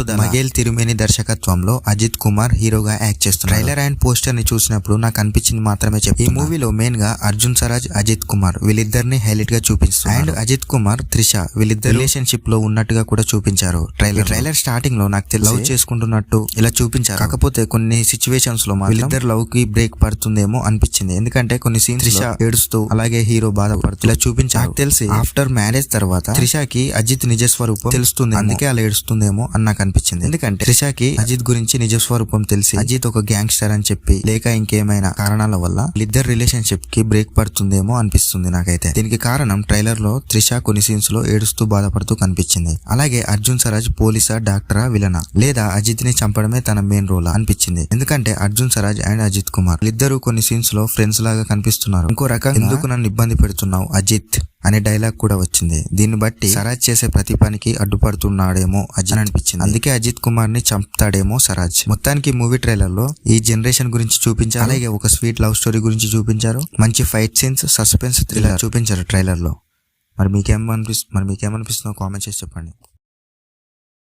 పట్టుదల. మగేల్ తిరుమేని దర్శకత్వంలో అజిత్ కుమార్ హీరోగా యాక్ట్ చేస్తున్నారు. ట్రైలర్ అండ్ పోస్టర్ ని చూసినప్పుడు నాకు అనిపించింది మాత్రమే చెప్తున్నా. ఈ మూవీలో మెయిన్ గా అర్జున్ సరాజ్, అజిత్ కుమార్ వీళ్ళిద్దరిని హైలైట్ గా చూపిస్తారు. అండ్ అజిత్ కుమార్, త్రిష వీళ్ళిద్దరు రిలేషన్షిప్ లో ఉన్నట్టుగా కూడా చూపించారు. ట్రైలర్ స్టార్టింగ్ లో నాకు తెలిసి లవ్ చేసుకుంటున్నట్టు ఇలా చూపించారు. కాకపోతే కొన్ని సిచ్యువేషన్స్ లో వీళ్ళిద్దరు లవ్ కి బ్రేక్ పడుతుందేమో అనిపించింది. ఎందుకంటే కొన్ని సీన్స్ త్రిష ఏడుస్తూ అలాగే హీరో బాధపడుతూ ఇలా చూపించారు. నాకు తెలిసి ఆఫ్టర్ మ్యారేజ్ తర్వాత త్రిషకి అజిత్ నిజస్వరూపం తెలుస్తుంది, అందుకే అలా ఏడుస్తుందేమో అని నాకు అనిపించింది. ఎందుకంటే త్రిషకి అజిత్ గురించి నిజస్వరూపం తెలిసి అజిత్ ఒక గ్యాంగ్స్టర్ అని చెప్పి లేక ఇంకేమైనా కారణాల వల్ల వీళ్ళిద్దరు రిలేషన్షిప్ కి బ్రేక్ పడుతుందేమో అనిపిస్తుంది నాకైతే. దీనికి కారణం ట్రైలర్ లో త్రిష కొన్ని సీన్స్ లో ఏడుస్తూ బాధపడుతూ కనిపించింది. అలాగే అర్జున్ సరాజ్ పోలీసా, డాక్టరా, విలనా లేదా అజిత్ ని చంపడమే తన మెయిన్ రోల్ అనిపించింది. ఎందుకంటే అర్జున్ సరాజ్ అండ్ అజిత్ కుమార్ వీళ్ళిద్దరూ కొన్ని సీన్స్ లో ఫ్రెండ్స్ లాగా కనిపిస్తున్నారు. ఇంకో రకంగా ఎందుకు నన్ను ఇబ్బంది పెడుతున్నావు అజిత్ అనే డైలాగ్ కూడా వచ్చింది. దీన్ని బట్టి సరాజ్ చేసే ప్రతి పనికి అడ్డుపడుతున్నాడేమో అజిత్ అనిపించింది. అందుకే అజిత్ కుమార్ ని చంపుతాడేమో సరాజ్. మొత్తానికి మూవీ ట్రైలర్ లో ఈ జనరేషన్ గురించి చూపించారు. అలాగే ఒక స్వీట్ లవ్ స్టోరీ గురించి చూపించారు. మంచి ఫైట్ సీన్స్, సస్పెన్స్ థ్రిల్లర్ చూపించారు ట్రైలర్ లో. మరి మీకేమనిపిస్తుందో కామెంట్ చేసి చెప్పండి.